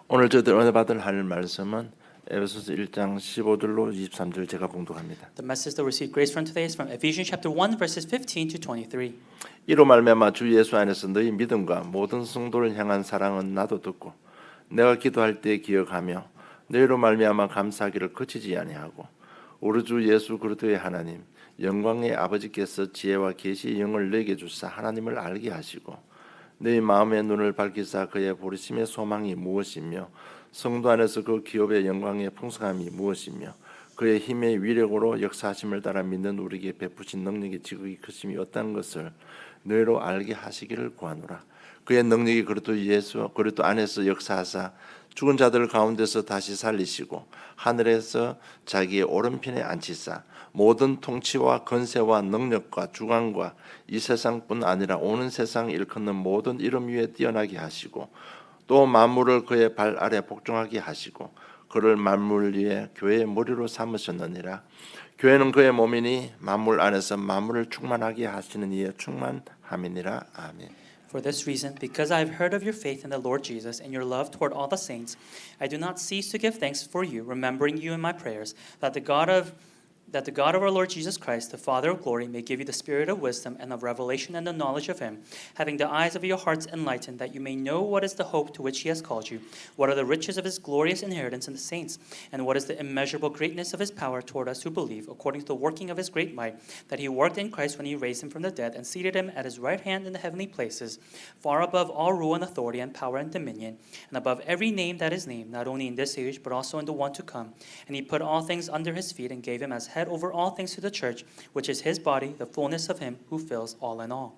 오늘 저희들 은혜 받을 할 말씀은 에베소서 1장 15절로 23절 제가 봉독합니다. The message that we receive grace from today is from Ephesians chapter 1 verses 15 to 23. 이로 말미암아 주 예수 안에서 너희 믿음과 모든 성도를 향한 사랑은 나도 듣고 내가 기도할 때 기억하며 너희로 말미암아 감사하기를 그치지 아니하고 우리 주 예수 그리스도의 하나님 영광의 아버지께서 지혜와 계시의 영을 너희에게 주사 하나님을 알게 하시고 너희 마음의 눈을 밝히사 그의 부르심의 소망이 무엇이며 성도 안에서 그 기업의 영광의 풍성함이 무엇이며 그의 힘의 위력으로 역사하심을 따라 믿는 우리에게 베푸신 능력의 지극히 크심이 어떤 것을 너희로 알게 하시기를 구하노라. 그의 능력이 그리스도 안에서 역사하사 죽은 자들 가운데서 다시 살리시고 하늘에서 자기의 오른편에 앉히사 모든 통치와 권세와 능력과 주관과 이 세상뿐 아니라 오는 세상 일컫는 모든 이름 위에 뛰어나게 하시고 또 만물을 그의 발 아래 복종하게 하시고 그를 만물 위에 교회의 머리로 삼으셨느니라. 교회는 그의 몸이니 만물 안에서 만물을 충만하게 하시는 이의 충만함이니라. 아멘. For this reason, because I have heard of your faith in the Lord Jesus and your love toward all the saints, I do not cease to give thanks for you, remembering you in my prayers, that the God of our Lord Jesus Christ, the Father of glory, may give you the spirit of wisdom and of revelation and the knowledge of him, having the eyes of your hearts enlightened, that you may know what is the hope to which he has called you, what are the riches of his glorious inheritance in the saints, and what is the immeasurable greatness of his power toward us who believe, according to the working of his great might, that he worked in Christ when he raised him from the dead and seated him at his right hand in the heavenly places, far above all rule and authority and power and dominion, and above every name that is named, not only in this age, but also in the one to come. And he put all things under his feet and gave him as head over all things to the church, which is his body, the fullness of him who fills all in all.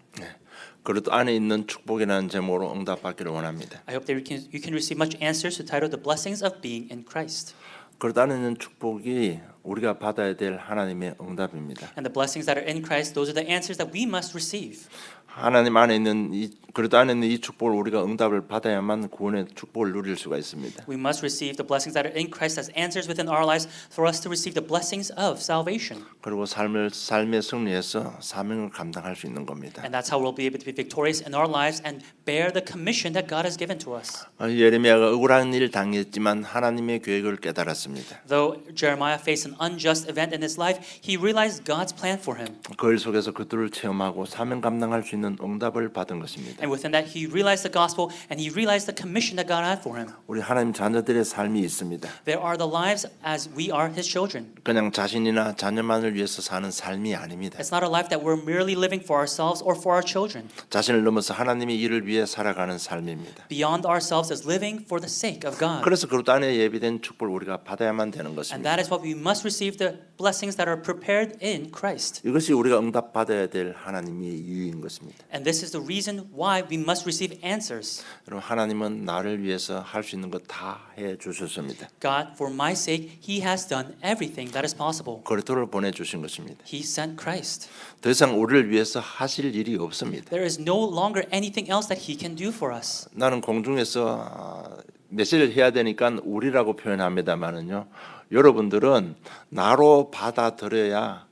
그리스도 안에 있는 축복이라는 제목으로 응답받기를 원합니다. I hope that you can receive much answers to title The Blessings of Being in Christ. 그리스도 안에 있는 축복이 우리가 받아야 될 하나님의 응답입니다. And the blessings that are in Christ, those are the answers that we must receive. 하나님 안에 있는 그리스도 안에 있는 이 축복을 우리가 응답을 받아야만 구원의 축복을 누릴 수가 있습니다. We must receive the blessings that are in Christ as answers within our lives for us to receive the blessings of salvation. 그리고 삶의 승리에서 사명을 감당할 수 있는 겁니다. And that's how we'll be able to be victorious in our lives and bear the commission that God has given to us. 예레미야가 억울한 일을 당했지만 하나님의 계획을 깨달았습니다. Though Jeremiah faced an unjust event in his life, he realized God's plan for him. 그 일 속에서 그들을 체험하고 사명 감당할 수 있는 응답을 받은 것입니다. And within that, he realized the gospel and he realized the commission that God had for him. 우리 하나님 자녀들의 삶이 있습니다. There are the lives as we are his children. 그냥 자신이나 자녀만을 위해서 사는 삶이 아닙니다. It's not a life that we're merely living for ourselves or for our children. 자신을 넘어서 하나님의 일을 위해 살아가는 삶입니다. Beyond ourselves is living for the sake of God. 그래서 그리스도 안에 예비된 축복을 우리가 받아야만 되는 And 것입니다. that is what we must receive the blessings that are prepared in Christ. 이것이 우리가 응답 받아야 될 하나님의 이유인 것입니다. And this is the reason why we must receive answers. 여러분 하나님은 나를 위해서 할 수 있는 것 다 해 주셨습니다. God, for my sake, he has done everything that is possible. 그리스도를 보내 주신 것입니다. He sent Christ. 더 이상 우리를 위해서 하실 일이 없습니다. There is no longer anything else that he can do for us. 나는 공중에서 메시지를 해야 되니까 우리라고 표현합니다만은요. 여러분들은 나로 받아들여야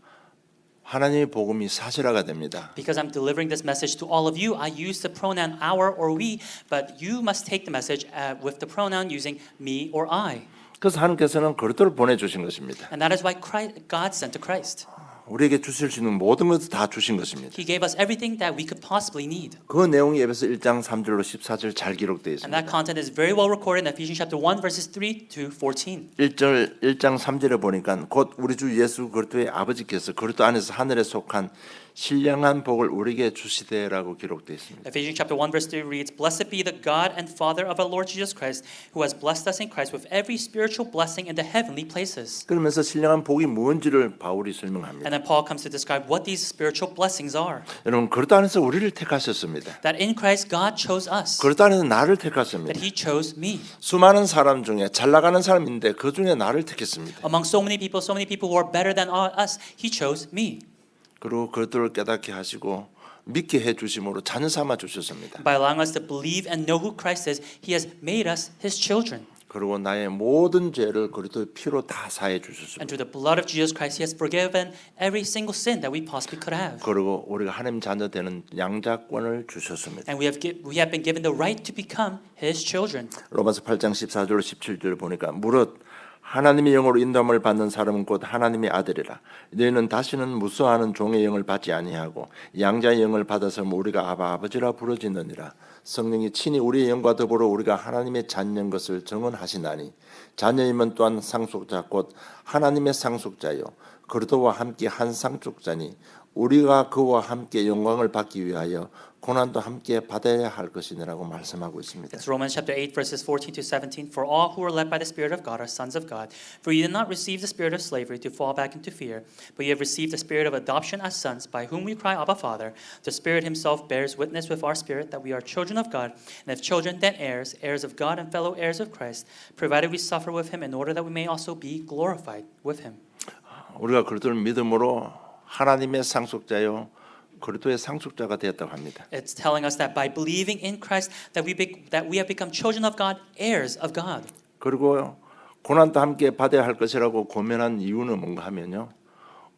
하나님의 복음이 사실화가 됩니다. Because I'm delivering this message to all of you, I use the pronoun our or we, but you must take the message with the pronoun using me or I. 그래서 하나님께서는 그리스도를 보내주신 것입니다. And that is why God sent to Christ. 우리에게 주실 수 있는 모든 것을 다 주신 것입니다. He gave us everything that we could possibly need. 그 내용이 에베소 1장 3절로 14절 잘 기록되어 And that 있습니다. content is very well recorded in Ephesians chapter 1 verses 3 to 14. 1장 3절에 보니까 곧 우리 주 예수 그리스도의 아버지께서 그리스도 안에서 하늘에 속한 신령한 복을 우리에게 주시되라고 기록되어 있습니다. Ephesians chapter 1 verse 3 reads, Blessed be the God and Father of our Lord Jesus Christ, who has blessed us in Christ with every spiritual blessing in the heavenly places. 그러면서 신령한 복이 무엇인지를 바울이 설명합니다. And then Paul comes to describe what these spiritual blessings are. 여러분 그리스도 안에서 우리를 택하셨습니다. That in Christ God chose us. 그리스도 안에서 나를 택하셨습니다. That he chose me. 수많은 사람 중에 잘 나가는 사람인데 그 중에 나를 택했습니다. Among so many people who are better than us, he chose me. 그리고 그들을 깨닫게 하시고 믿게 해 주심으로 자녀 삼아 주셨습니다. By allowing us to believe and know who Christ is, he has made us his children. 그리고 나의 모든 죄를 그리스도의 피로 다 사해 주셨습니다. And through the blood of Jesus Christ, He has forgiven every single sin that we possibly could have. 그리고 우리가 하나님 자녀 되는 양자권을 주셨습니다. And we have been given the right to become His children. 로마서 8장 14절 17절 보니까 무릇 하나님의 영으로 인도함을 받는 사람은 곧 하나님의 아들이라. 너희는 다시는 무수하는 종의 영을 받지 아니하고 양자의 영을 받아서 우리가 아바 아버지라 부르짖느니라. 성령이 친히 우리의 영과 더불어 우리가 하나님의 자녀인 것을 증언하시나니 자녀이면 또한 상속자 곧 하나님의 상속자요 그리스도와 함께 한 상속자니 우리가 그와 함께 영광을 받기 위하여 고난도 함께 받아야 할 것이니라고 말씀하고 있습니다. It's Romans chapter 8 verses 14 to 17. For all who are led by the Spirit of God are sons of God. For you did not receive the spirit of slavery to fall back into fear, but you have received the spirit of adoption as sons, by whom we cry, Abba, Father. The Spirit Himself bears witness with our spirit that we are children of God, and if children, then heirs, heirs of God and fellow heirs of Christ, provided we suffer with Him in order that we may also be glorified with Him. 우리가 그리스도를 믿음으로 하나님의 상속자요 그리스도의 상속자가 되었다고 합니다. It's telling us that by believing in Christ that we have become children of God, heirs of God. 그리고 고난도 함께 받아야 할 것이라고 고면한 이유는 뭔가 하면요.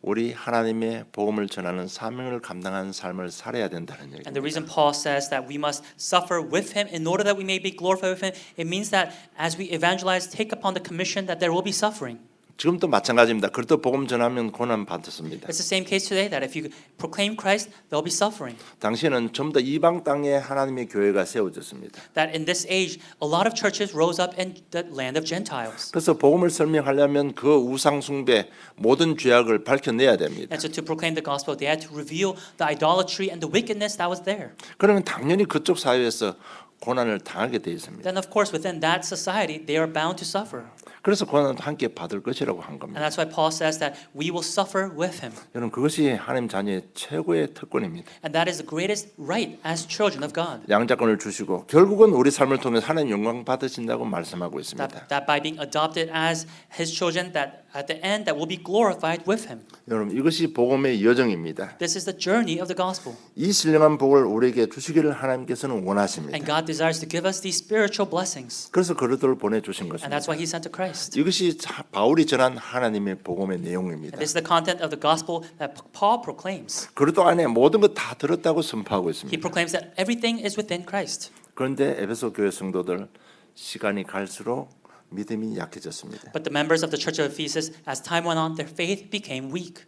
우리 하나님의 복음을 전하는 사명을 감당하는 삶을 살아야 된다는 And the 얘기입니다. reason Paul says that we must suffer with Him in order that we may be glorified with Him, it means that as we evangelize, take upon the commission that there will be suffering. 지금도 마찬가지입니다. 그리스도 복음 전하면 고난 받습니다. It's the same case today that if you proclaim Christ, there will be suffering. 당시에는 전부 다 이방 땅에 하나님의 교회가 세워졌습니다. That in this age, a lot of churches rose up in the land of Gentiles. 그래서 복음을 설명하려면 그 우상 숭배 모든 죄악을 밝혀내야 됩니다. And so to proclaim the gospel, they had to reveal the idolatry and the wickedness that was there. 그러면 당연히 그쪽 사회에서 고난을 당하게 돼 있습니다. Then of course within that society, they are bound to suffer. 그래서 고난도 함께 받을 것이라고 한 And 겁니다. that's why Paul says that we will suffer with Him. 여러분 그것이 하나님 자녀의 최고의 특권입니다. And that is the greatest right as children of God. 양자권을 주시고 결국은 우리 삶을 통해 하나님 영광 받으신다고 말씀하고 있습니다. That by being adopted as His children, that at the end that will be glorified with Him. 여러분 이것이 복음의 여정입니다. This is the journey of the gospel. 이 신령한 복을 우리에게 주시기를 하나님께서는 원하십니다. And God desires to give us these spiritual blessings. 그래서 그리스도를 보내주신 And 것입니다. that's why He sent to Christ. 이것이 바울이 전한 하나님의 복음의 내용입니다. And this is the content of the gospel that Paul proclaims. 그리스도 안에 모든 것 다 들었다고 선포하고 He 있습니다. proclaims that everything is within Christ. 그런데 에베소 교회 성도들 시간이 갈수록 믿음이 약해졌습니다. But the members of the church of Ephesus, as time went on, their faith became weak.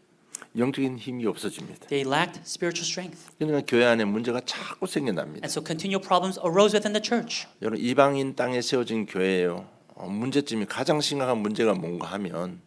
영적인 힘이 없어집니다. They lacked spiritual strength. 그러니까 교회 안에 문제가 자꾸 생겨납니다. And so continual problems arose within the church. 여러분 이방인 땅에 세워진 교회예요. 문제점이 가장 심각한 문제가 뭔가 하면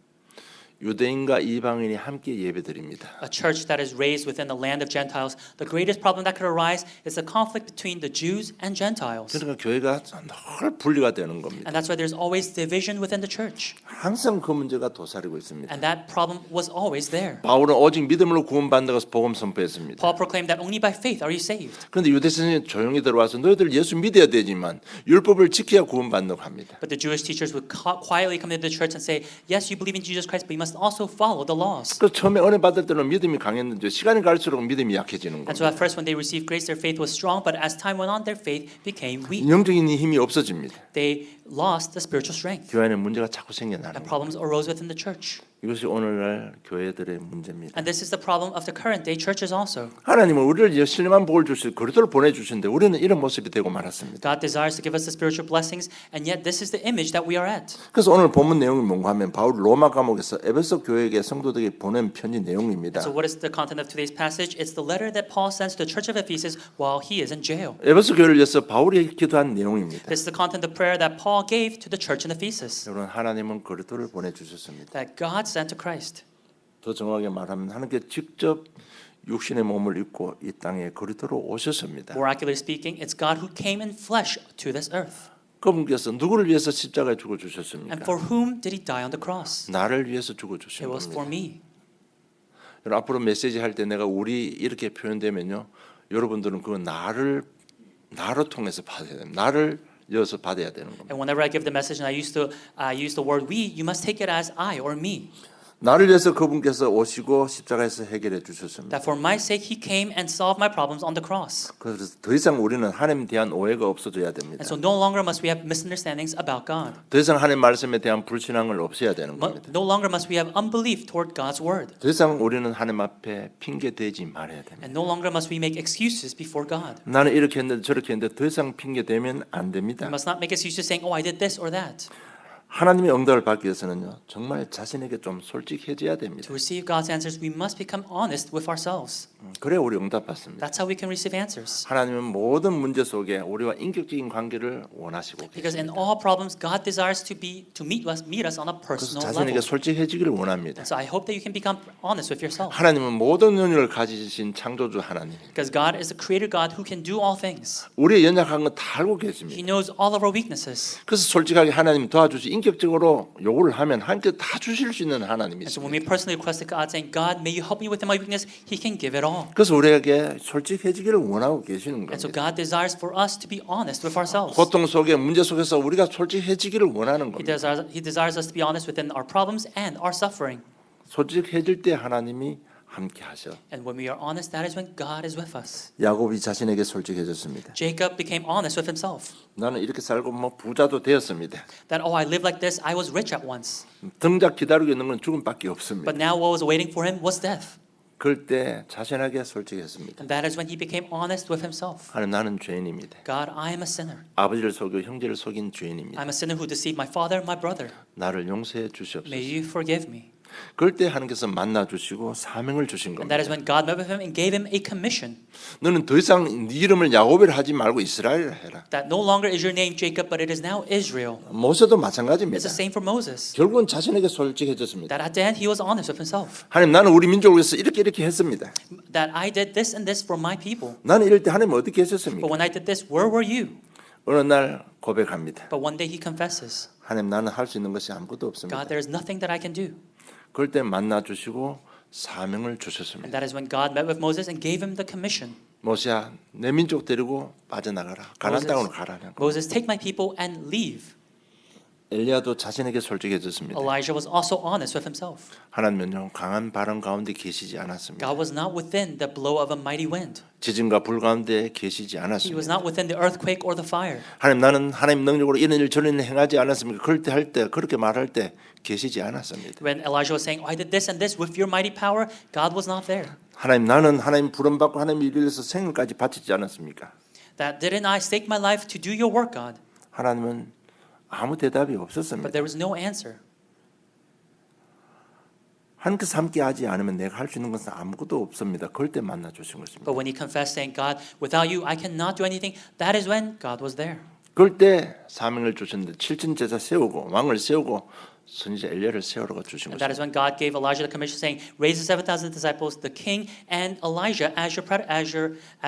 유대인과 이방인이 함께 예배드립니다. A church that is raised within the land of Gentiles, the greatest problem that could arise is the conflict between the Jews and Gentiles. 그러니까 교회가 늘 분리가 되는 겁니다. And that's why there's always division within the church. 항상 그 문제가 도사리고 있습니다. And that problem was always there. 바울은 오직 믿음으로 구원받는다고 복음 선포했습니다. Paul proclaimed that only by faith are you saved. 그런데 유대 선생님이 조용히 들어와서 너희들 예수 믿어야 되지만 율법을 지켜야 구원받는다고 합니다. But the Jewish teachers would quietly come into the church and say, yes, you believe in Jesus Christ, but you must also follow the laws. 그 처음에 은혜 받을 때는 믿음이 강했는데 시간이 갈수록 믿음이 약해지는 And so 겁니다. at first when they received grace, their faith was strong, but as time went on, their faith became weak. 영적인 힘이 없어집니다. They lost the spiritual strength. 교회 안에 문제가 자꾸 생겨나는 And 겁니다. problems arose within the church. 이것이 오늘날 교회들의 문제입니다. And this is the problem of the current day churches also. 하나님은 우리를 신령한 복을 주실 그리스도를 보내주신데 우리는 이런 모습이 되고 말았습니다. God desires to give us the spiritual blessings, and yet this is the image that we are at. 그래서 오늘 본문 내용이 뭔가 하면 바울 로마 감옥에서 에베소 교회에게 성도들에게 보낸 편지 내용입니다. So what is the content of today's passage? It's the letter that Paul sends to the church of Ephesus while he is in jail. 에베소 교회를 위해서 바울이 기도한 내용입니다. This is the content of prayer that Paul gave to the church in Ephesus. 여러분 하나님은 그리스도를 보내주셨습니다. That God sent to Christ. 더 정확하게 말하면 하나님께 직접 육신의 몸을 입고 이 땅에 그리스도로 오셨습니다. More accurately speaking, it's God who came in flesh to this earth. 그분께서 누구를 위해서 십자가에 죽어 And 주셨습니까? for whom did he die on the cross? 나를 위해서 죽어 주신 It was for 겁니다. me. 여러분 앞으로 메시지 할 때 내가 우리 이렇게 표현되면요, 여러분들은 그 나로 통해서 받아야 됩니다. 나를 이어서 받아야 되는 겁니다. And whenever I give the message and I use the word we, you must take it as I or me. 나를 위해서 그분께서 오시고 십자가에서 해결해 주셨습니다. that for my sake he came and solved my problems on the cross. 그래서 더 이상 우리는 하나님에 대한 오해가 없어져야 됩니다. And so no longer must we have misunderstandings about God. 더 이상 하나님 말씀에 대한 불신앙을 없애야 되는 겁니다. No longer must we have unbelief toward God's word. 더 이상 우리는 하나님 앞에 핑계 대지 말아야 됩니다. And no longer must we make excuses before God. 나는 이렇게 했는데 저렇게 했는데 더 이상 핑계 대면 안 We 됩니다. must not make excuses saying, oh, I did this or that. 하나님의 응답을 받기 위해서는요, 정말 자신에게 좀 솔직해져야 됩니다. To receive God's answers, we must become honest with ourselves. 그래야 우리 응답 받습니다. That's how we can receive answers. 하나님은 모든 문제 속에 우리와 인격적인 관계를 원하시고 Because in 계십니다. all problems, God desires to meet us on a 그래서 personal 자신에게 level. 솔직해지기를 원합니다. So I hope that you can become honest with yourself. 하나님은 모든 능력을 가지신 창조주 하나님. Because God is the creator God who can do all things. 우리의 연약한 건 다 알고 계십니다. He knows all of our weaknesses. 그래서 솔직하게 하나님 도와주시 인격적으로 요구를 하면 하나님께 다 주실 수 있는 And so 하나님이십니다. when we personally request to God saying, God, may you help me with my weakness, He can give it all. 그래서 우리에게 솔직해지기를 원하고 계시는 And so 겁니다. God desires for us to be honest with ourselves. 고통 속에 문제 속에서 우리가 솔직해지기를 원하는 He 겁니다. desires us to be honest within our problems and our suffering. 솔직해질 때 하나님이 함께 하셔. And when we are honest, that is when God is with us. 야곱이 자신에게 솔직해졌습니다. Jacob became honest with himself. 나는 이렇게 살고 뭐 부자도 되었습니다. That, oh, I lived like this, I was rich at once. 등작 기다리고 있는 건 죽음밖에 없습니다. But now what was waiting for him was death. 그럴 때 자신에게 솔직했습니다. And that is when he became honest with himself. 하나님 나는 죄인입니다. God, I am a sinner. 아버지를 속이고 형제를 속인 죄인입니다. I'm a sinner who deceived my father and my brother. 나를 용서해 May 주시옵소서. you forgive me. 그럴 때 하나님께서 만나 주시고 사명을 주신 And 겁니다. that is when God met with him and gave him a commission. 너는 더 이상 네 이름을 야곱이라 하지 말고 이스라엘이라 해라. That no longer is your name Jacob, but it is now Israel. 모세도 It's 마찬가지입니다. the same for Moses. 결국은 자신에게 솔직해졌습니다. That at the end he was honest with himself. 하나님 나는 우리 민족을 위해서 이렇게 했습니다. That I did this and this for my people. 나는 이럴 때 하나님 어떻게 But 하셨습니까? when I did this, where were you? 어느 날 고백합니다. But one day he confesses, 하나님 나는 할 수 있는 것이 아무것도 없습니다. God, there is nothing that I can do. 그럴 때 만나 주시고 사명을 And 주셨습니다. that is when God met with Moses and gave him the commission. 모세야 내 민족 데리고 빠져나가라. 가나안 Moses, 땅으로 가라는 거. Moses, take my people and leave. 엘리야도 자신에게 솔직해졌습니다. Elijah was also honest with himself. 하나님은요 강한 바람 가운데 계시지 않았습니다. God was not within the blow of a mighty wind. 지진과 불 가운데 계시지 He was 않았습니다. not within the earthquake or the fire. 하나님 나는 하나님 능력으로 이런 일 저런 일 행하지 않았습니까? 그럴 때 할 때 그렇게 말할 때 계시지 않았습니다. When Elijah was saying, oh, I did this and this with your mighty power, God was not there. 하나님 나는 하나님 부름 받고 하나님 일을 위해서 생을까지 바치지 않았습니까? That didn't I stake my life to do your work, God? 하나님은 아무 대답이 But 없었습니다. there was no answer. 하나님께서 함께 하지 않으면 내가 할 수 있는 것은 아무것도 없습니다. 그럴 때 만나 주신 것입니다. But when he confessed, saying, God, without you, I cannot do anything, that is when God was there. 그럴 때 사명을 주셨는데 7천 제자 세우고 왕을 세우고 선지자 엘리야를 세우라고 주신 And that is 것입니다. when God gave Elijah the commission, saying, raise the 7,000 disciples, the king, and Elijah as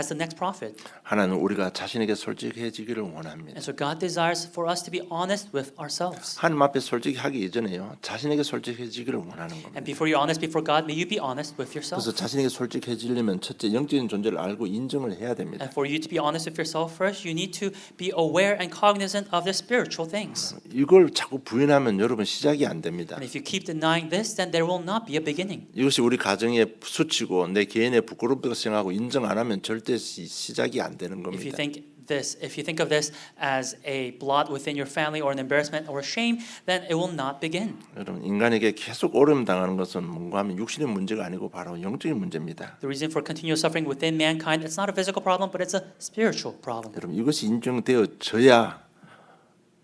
the next prophet. 하나님은 우리가 자신에게 솔직해지기를 원합니다. And so God desires for us to be honest with ourselves. 하나님 앞에 솔직하기 이전에요. 자신에게 솔직해지기를 원하는 겁니다. And before you're honest before God, may you be honest with 그래서 yourself. 자신에게 솔직해지려면 첫째 영적인 존재를 알고 인정을 해야 됩니다. And for you to be honest with yourself first, you need to be aware and cognizant of the spiritual things. 이걸 자꾸 부인하면 여러분 시작이 안 됩니다. And if you keep denying this, then there will not be a beginning. 이것이 우리 가정의 수치고 내 개인의 부끄럽다고 생각하고 인정 안 하면 절대 시작이 안 되는 If you 겁니다. think of this as a blot within your family or an embarrassment or a shame, then it will not begin. 여러분 인간에게 계속 어려움 당하는 것은 뭔가 하면 육신의 문제가 아니고 바로 영적인 문제입니다. The reason for continuous suffering within mankind, it's not a physical problem, but it's a spiritual problem. 여러분 이것이 인정되어져야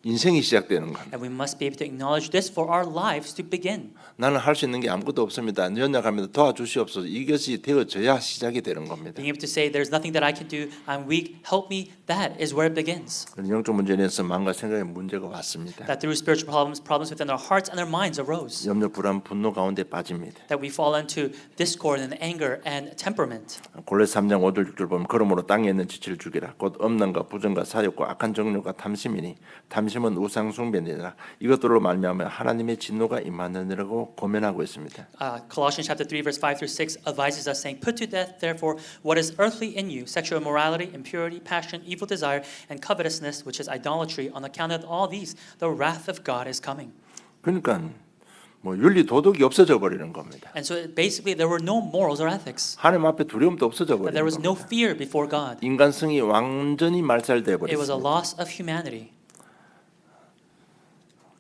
인생이 시작되는 겁니다. And we must be able to acknowledge this for our lives to begin. 나는 할 수 있는 게 아무것도 없습니다. 연약합니다. 도와주시옵소서. 이것이 되어져야 시작이 되는 겁니다. Being able to say, there's nothing that I can do, I'm weak, help me, that is where it begins. 영적 문제에 대해서 마음과 생각의 문제가 왔습니다. That through spiritual problems within our hearts and our minds arose. 염려, 불안, 분노 가운데 빠집니다. That we fall into discord and anger and temperament. 골레 3장 5절 6절 보면 그러므로 땅에 있는 지체를 죽이라. 곧 엄난과 부정과 사욕과 악한 정욕과 탐심이니 탐심은 우상 숭배니라. 이것들로 말미암아 하나님의 진노가 임하느니라고 고면하고 있습니다. Colossians chapter 3 verse 5 through 6 advises us saying, put to death therefore what is earthly in you, sexual immorality, impurity, passion, evil desire, and covetousness, which is idolatry. On account of all these, the wrath of God is coming. 그러니까 뭐 윤리 도덕이 없어져 버리는 겁니다. And so basically there were no morals or ethics. 하나님 앞에 두려움도 없어져 There 버리는 was no 겁니다. fear before God. 인간성이 완전히 말살돼 It was a 버렸습니다. loss of humanity.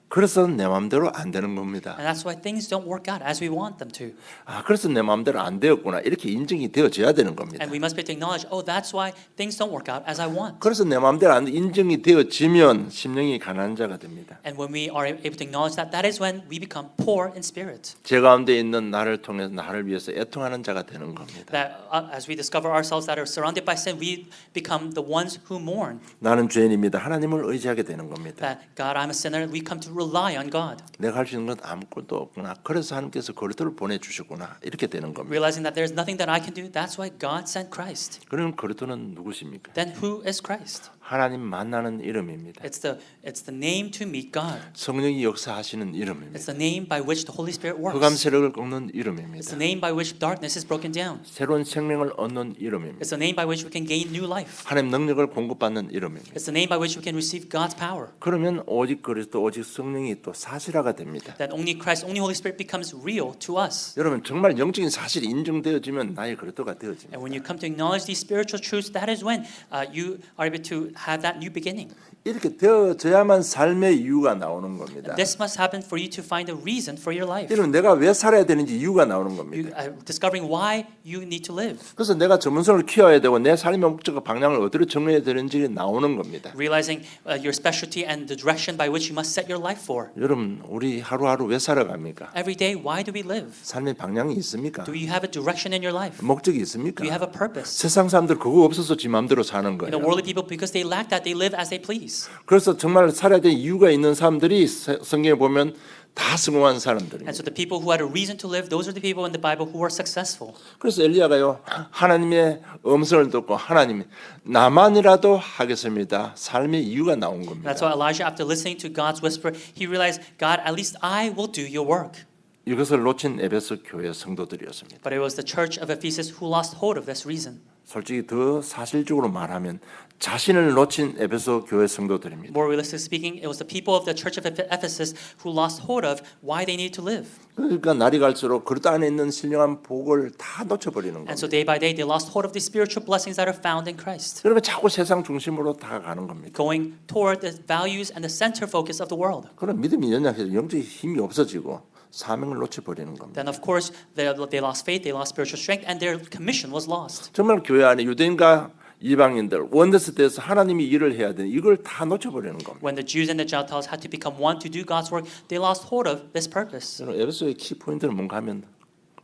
그래서 내 마음대로 안 되는 겁니다. And that's why things don't work out as we want them to. 아, 그래서 내 마음대로 안 되었구나. 이렇게 인정이 되어져야 되는 겁니다. And we must be to acknowledge, oh, that's why things don't work out as I want. 그래서 내 마음대로 안 인정이 되어지면 심령이 가난한 자가 됩니다. And when we are able to acknowledge that, that is when we become poor in spirit. 제 가운데 있는 나를 통해서 나를 위해서 애통하는 자가 되는 겁니다. That as we discover ourselves that are surrounded by sin, we become the ones who mourn. 나는 죄인입니다. 하나님을 의지하게 되는 겁니다. That God, I'm a sinner. We come to rely on God. 내가 할 수 있는 건 아무것도 없구나. 그래서 하나님께서 그리스도를 보내주셨구나. 이렇게 되는 겁니다. Realizing that there's nothing that I can do, that's why God sent Christ. 그러면 그리스도는 누구십니까? Then who is Christ? 하나님 만나는 이름입니다. It's the name to meet God. 성령이 역사하시는 It's 이름입니다. the name by which the Holy Spirit works. 흑암 세력을 꺾는 It's 이름입니다. the name by which darkness is broken down. 새로운 생명을 얻는 이름입니다. It's the name by which we can gain new life. 하나님 능력을 공급받는 이름입니다. It's the name by which we can receive God's power. 그러면 오직 그리스도 오직 성령이 또 사실화가 됩니다. That only Christ, only Holy Spirit becomes real to us. 여러분 정말 영적인 사실이 인정되어지면 나의 그리스도가 되어집니다. And when you come to acknowledge these spiritual truths, that is when you are able to have that new beginning. 이렇게 되어져야만 삶의 이유가 나오는 겁니다. This must happen for you to find a reason for your life. 여러분 내가 왜 살아야 되는지 이유가 나오는 겁니다. Discovering why you need to live. 그래서 내가 전문성을 키워야 되고 내 삶의 목적과 방향을 어디로 정해야 되는지 나오는 겁니다. Realizing your specialty and the direction by which you must set your life for. 여러분 우리 하루하루 왜 살아갑니까? Every day, why do we live? 삶의 방향이 있습니까? Do you have a direction in your life? 목적이 있습니까? Do you have a purpose? 세상 사람들 그거 없어서 지 마음대로 사는 You 거예요. know, worldly people, because they lack that, they live as they please. 그래서 정말 살아야 될 이유가 있는 사람들이 성경에 보면 다 성공한 And 사람들입니다. so the people who had a reason to live, those are the people in the Bible who were successful. 그래서 엘리야가요 하나님의 음성을 듣고 하나님 나만이라도 하겠습니다. 삶의 이유가 나온 And 겁니다. that's why Elijah, after listening to God's whisper, he realized, God, at least I will do your work. 이것을 놓친 에베소 교회 성도들이었습니다. But it was the church of Ephesus who lost hold of this reason. 솔직히 더 사실적으로 말하면 자신을 놓친 에베소 교회 성도들입니다. More realistically speaking, it was the people of the church of Ephesus who lost hold of why they needed to live. 그러니까 날이 갈수록 그리스도 안에 있는 신령한 복을 다 놓쳐버리는 And so 겁니다. day by day, they lost hold of the spiritual blessings that are found in Christ, 그러면 자꾸 세상 중심으로 다가가는 겁니다. going toward the values and the center focus of the world. 그런 믿음이 연약해서 영적인 힘이 없어지고 사명을 놓쳐버리는 겁니다. Then, of course, they lost faith, they lost spiritual strength, and their commission was lost. 정말 교회 안에 유대인과 이방인들 원데스 때에서 하나님이 일을 해야 되는 이걸 다 놓쳐버리는 겁니다. When the Jews and the Gentiles had to become one to do God's work, they lost hold of this purpose. 저는 에베소의 키 포인트는 뭔가 하면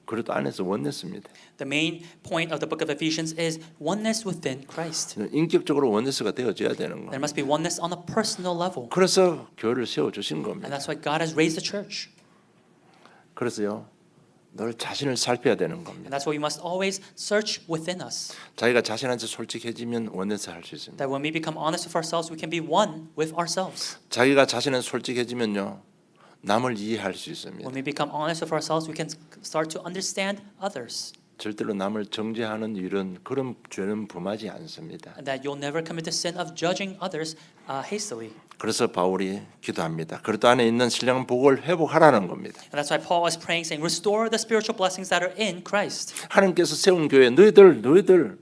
그래도 안에서 원데스입니다. The main point of the book of Ephesians is oneness within Christ. 인격적으로 원데스가 되어져야 되는 There 거예요. must be oneness on a personal level. 그래서 교회를 세워주신 And 겁니다. that's why God has raised the church. 그래서요 늘 자신을 살펴야 되는 And 겁니다. that's why we must always search within us. 자기가 자신한테 솔직해지면 원데스 할 수 있습니다. That when we become honest with ourselves, we can be one with ourselves. 자기가 자신은 솔직해지면요 남을 이해할 수 있습니다. When we become honest with ourselves, we can start to understand others. 절대로 남을 정죄하는 일은 그런 죄는 범하지 않습니다. And that you'll never commit the sin of judging others hastily. 그래서 바울이 기도합니다. 그리스도 안에 있는 신령한 복을 회복하라는 겁니다. And that's why Paul was praying, saying, restore the spiritual blessings that are in Christ. 하나님께서 세운 교회 너희들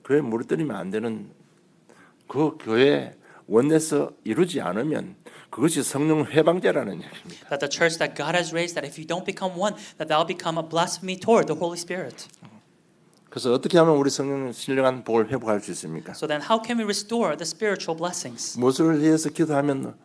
교회 무너뜨리면 안 되는 그 교회 원내에서 이루지 않으면 그것이 성령 회방죄라는 얘기입니다. That the church that God has raised, that if you don't become one, that that'll become a blasphemy toward the Holy Spirit. 그래서 어떻게 하면 우리 성령 신령한 복을 회복할 수 있습니까? So then how can we restore the spiritual blessings? 무엇을 위해서 기도하면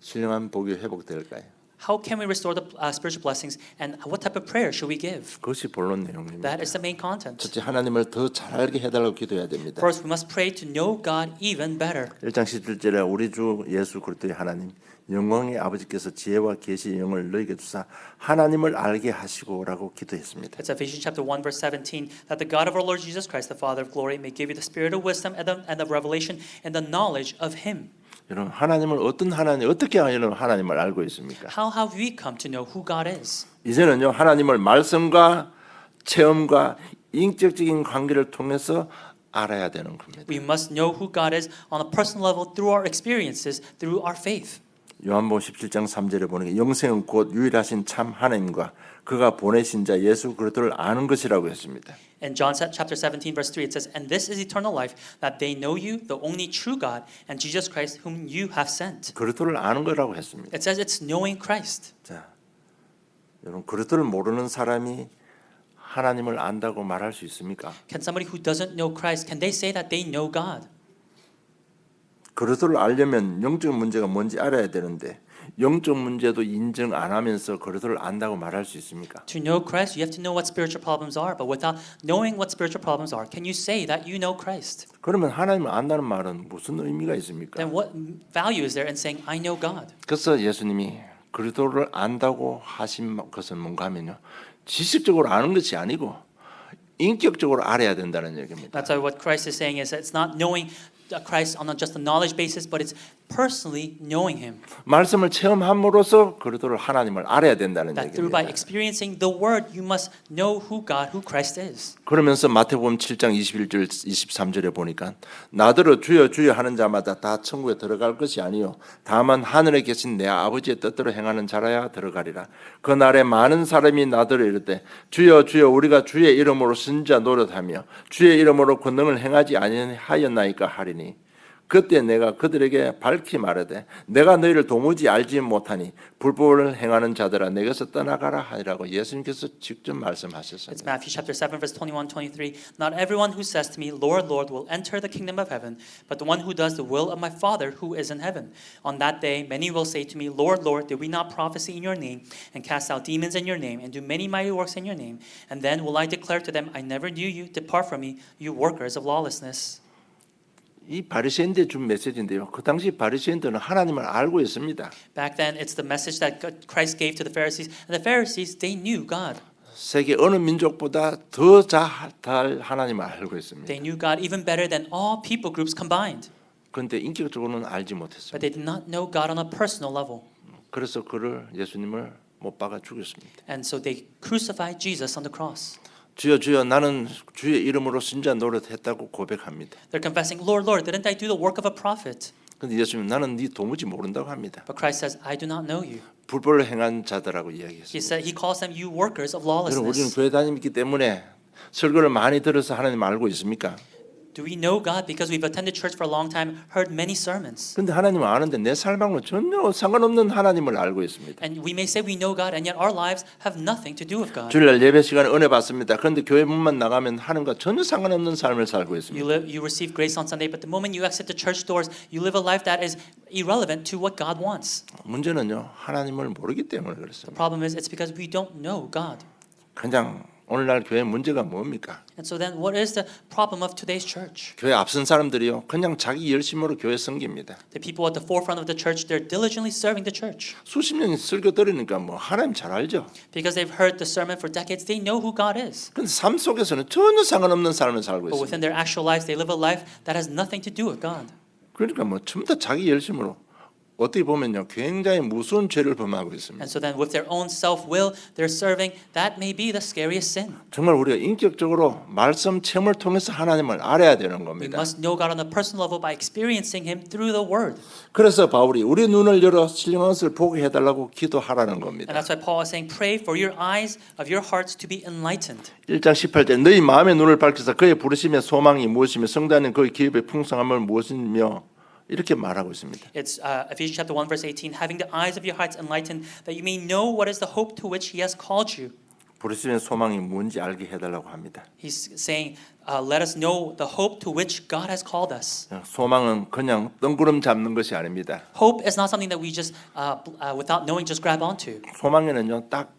신령한 복이 회복될까요? How can we restore the spiritual blessings, and what type of prayer should we give? 그것이 본론 내용입니다. That is the main content. 첫째 하나님을 더 잘 알게 해달라고 기도해야 됩니다. First, we must pray to know God even better. 1장 17절에 우리 주 예수 그리스도의 하나님 영광의 아버지께서 지혜와 계시의 영을 너희에게 주사 하나님을 알게 하시고라고 기도했습니다. It's Ephesians chapter 1 verse 17 that the God of our Lord Jesus Christ, the Father of glory, may give you the spirit of wisdom and of revelation and the knowledge of Him. 여러분 하나님을 어떻게 여러분 하나님을 알고 있습니까? How have we come to know who God is? 이제는요 하나님을 말씀과 체험과 인격적인 관계를 통해서 알아야 되는 겁니다. We must know who God is on a personal level through our experiences, through our faith. 요한복음 17장 3절에 보니까 영생은 곧 유일하신 참 하나님과 그가 보내신 자 예수 그리스도를 아는 것이라고 했습니다. In John chapter 17 verse 3 it says, "And this is eternal life, that they know you, the only true God, and Jesus Christ whom you have sent." 그리스도를 아는 거라고 했습니다. It says it's knowing Christ. 자, 여러분 그리스도를 모르는 사람이 하나님을 안다고 말할 수 있습니까? Can somebody who doesn't know Christ, can they say that they know God? 그리스도를 알려면 영적 문제가 뭔지 알아야 되는데 영적 문제도 인정 안 하면서 그리스도를 안다고 말할 수 있습니까? To know Christ, you have to know what spiritual problems are. But without knowing what spiritual problems are, can you say that you know Christ? 그러면 하나님을 안다는 말은 무슨 의미가 있습니까? Then what value is there in saying I know God? 그래서 예수님이 그리스도를 안다고 하신 것은 뭔가 하면요. 지식적으로 아는 것이 아니고 인격적으로 알아야 된다는 얘기입니다. That's why what Christ is saying is that it's not knowing Christ on just a knowledge basis, but it's personally knowing Him. 말씀을 체험함으로써 그리스도를 하나님을 알아야 된다는 That through by 얘기입니다. experiencing the Word, you must know who God, who Christ is. 그러면서 마태복음 7장 21절 23절에 보니까 나더러 주여 주여 하는 자마다 다 천국에 들어갈 것이 아니요 다만 하늘에 계신 내 아버지의 뜻대로 행하는 자라야 들어가리라. 그 날에 많은 사람이 나더러 이르되 주여 주여 우리가 주의 이름으로 선지자 노릇하며 주의 이름으로 권능을 행하지 아니하였나이까 하리니 그때 내가 그들에게 밝히 말하되 내가 너희를 도무지 알지 못하니 불법을 행하는 자들아 내게서 떠나가라 하리라고 예수님께서 직접 It's 말씀하셨습니다. Matthew chapter 7 verse 21, 23. Not everyone who says to me, Lord, Lord, will enter the kingdom of heaven, but the one who does the will of my Father who is in heaven. On that day, many will say to me, Lord, Lord, did we not prophesy in your name and cast out demons in your name and do many mighty works in your name? And then will I declare to them, I never knew you. Depart from me, you workers of lawlessness. 이 바리새인들 준 메시지인데요. 그 당시 바리새인들은 하나님을 알고 있습니다. Back then, it's the message that Christ gave to the Pharisees. And the Pharisees, they knew God. 세계 어느 민족보다 더 잘 하나님을 알고 있습니다. They knew God even better than all people groups combined. 그런데 인격적으로는 알지 But 못했습니다. they did not know God on a personal level. 그래서 그를 예수님을 못 박아 죽였습니다. And so they crucified Jesus on the cross. 주여 주여 나는 주의 이름으로 선지자 노릇했다고 고백합니다. They're confessing, Lord, Lord, didn't I do the work of a prophet? 그런데 예수님 나는 네 도무지 모른다고 합니다. But Christ says, I do not know you. 불법을 행한 자들하고 He 이야기했습니다. said, He calls them you workers of 여러분 우리는 lawlessness. 교회 다니기 때문에 설교를 많이 들어서 하나님 알고 있습니까? Do we know God because we've attended church for a long time, heard many sermons? 근데 하나님을 아는데 내 삶하고는 전혀 상관없는 하나님을 알고 있습니다. And we may say we know God, and yet our lives have nothing to do with God. 주일날 예배 시간에 은혜 받습니다. 그런데 교회 문만 나가면 하나님과 전혀 상관없는 삶을 살고 있습니다. You receive grace on Sunday, but the moment you exit the church doors, you live a life that is irrelevant to what God wants. 문제는요 하나님을 모르기 때문에 The 그렇습니다. problem is it's because we don't know God. 그냥 오늘날 교회 문제가 뭡니까? And so then what is the problem of today's church? 교회 앞선 사람들이요 그냥 자기 열심으로 교회 섬깁니다. The people at the forefront of the church, they're diligently serving the church. 수십 년 설교 들으니까 뭐 하나님 잘 알죠. Because they've heard the sermon for decades, they know who God is. 근데 삶 속에서는 전혀 상관없는 삶을 살고 But 있습니다. within their actual lives, they live a life that has nothing to do with God. 그러니까 뭐 전부 다 자기 열심으로 어떻게 보면요 굉장히 무서운 죄를 범하고 있습니다. And so then with their own self-will, they're serving, that may be the scariest sin. 정말 우리가 인격적으로 말씀 체험을 통해서 하나님을 알아야 되는 We 겁니다. must know God on a personal level by experiencing Him through the Word. 그래서 바울이 우리 눈을 열어 신령한 것을 보게 해달라고 기도하라는 And 겁니다. that's why Paul is saying, pray for your eyes of your hearts to be enlightened. 1장 18절 너희 마음의 눈을 밝혀서 그의 부르심의 소망이 무엇이며 성자는 그의 기업의 풍성함을 무엇이며 이렇게 말하고 있습니다. It's Ephesians chapter 1 verse 18, having the eyes of your hearts enlightened, that you may know what is the hope to which He has called you. 부르심의 소망이 뭔지 알게 해달라고 합니다. He's saying, let us know the hope to which God has called us. 소망은 그냥 뜬구름 잡는 것이 아닙니다. Hope is not something that we just, without knowing, just grab onto. 소망에는요 딱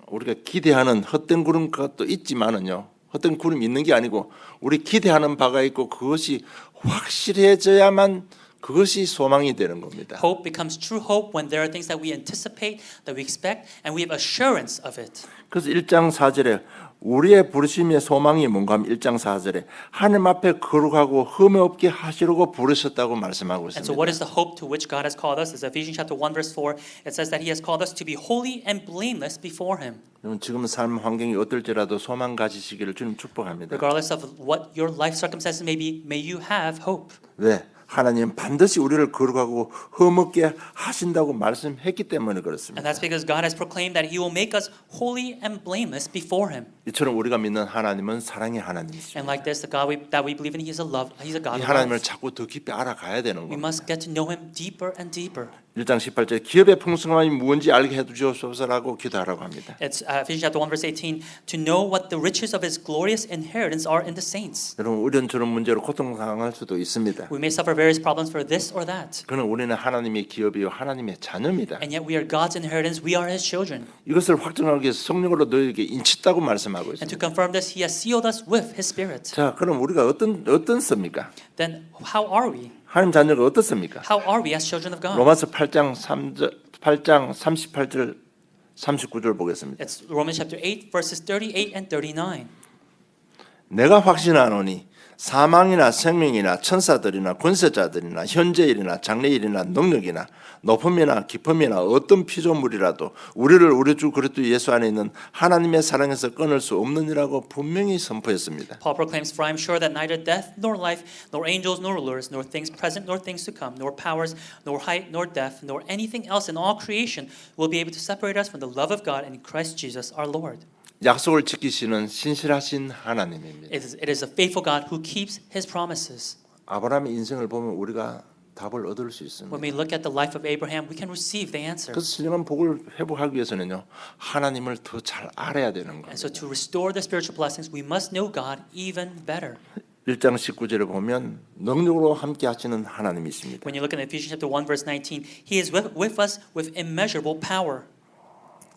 우리가 기대하는 헛된 구름 것도 있지만은요 헛된 구름이 있는 게 아니고 우리 기대하는 바가 있고 그것이 확실해져야만 그것이 소망이 되는 겁니다. Hope becomes true hope when there are things that we anticipate, that we expect, and we have assurance of it. 그래서 1장 4절에 우리의 부르심의 소망이 뭔가 하면 1장 4절에 하나님 앞에 거룩하고 흠이 없게 하시려고 부르셨다고 말씀하고 And so 있습니다. what is the hope to which God has called us? It's Ephesians chapter 1 verse 4. It says that He has called us to be holy and blameless before Him. 여러분 지금 삶 환경이 어떨지라도 소망 가지시기를 주님 축복합니다. Regardless of what your life circumstances may be, may you have hope. 왜? 하나님은 반드시 우리를 거룩하고 흠없게 하신다고 말씀했기 때문에 And 그렇습니다. that's because God has proclaimed that He will make us holy and blameless before Him. 이처럼 우리가 믿는 하나님은 사랑의 And 하나님이십니다. like this, the God that we believe in, He's a God 이 of 하나님을 love. 자꾸 더 깊이 알아가야 되는 We 겁니다. must get to know Him deeper and deeper. 1장 18절 기업의 풍성함이 무엇인지 알게 해주시옵소서라고 기도하라고 합니다. It's Ephesians chapter 1 verse 18 to know what the riches of His glorious inheritance are in the saints. 여러분 이런저런 문제로 고통당할 수도 있습니다. We may suffer various problems for this or that. 그러나 우리는 하나님의 기업이요 하나님의 자녀입니다. And yet we are God's inheritance. We are His children. 이것을 확증하기 위해서 성령으로 너희에게 인치다고 말씀하고 And to 있습니다. confirm this, He has sealed us with His Spirit. 자, 그럼 우리가 어떻습니까? Then how are we? 하나님 자녀가 어떻습니까? How are we as children of God? 로마서 8장 38절 39절 보겠습니다. It's Romans chapter 8 verses 38 and 39. 내가 확신하노니 사망이나 생명이나 천사들이나 권세자들이나 현재일이나 장래일이나 능력이나 높음이나 깊음이나 어떤 피조물이라도 우리를 우리 주 그리스도 예수 안에 있는 하나님의 사랑에서 끊을 수 없느니라고 분명히 선포했습니다. Paul proclaims, "For I am sure that neither death nor life, nor angels nor rulers, nor things present nor things to come, nor powers, nor height nor depth, nor anything else in all creation will be able to separate us from the love of God in Christ Jesus our Lord." 약속을 지키시는 신실하신 하나님입니다. It is a faithful God who keeps His promises. 아브라함의 인생을 보면 우리가 답을 얻을 수 있습니다. When we look at the life of Abraham, we can receive the answer. 그래서 신령한 복을 회복하기 위해서는요 하나님을 더 잘 알아야 되는 And so 겁니다. to restore the spiritual blessings, we must know God even better. 1장 19절에 보면 능력으로 함께 하시는 하나님이십니다. When you look in Ephesians chapter 1 verse 19, He is with us with immeasurable power.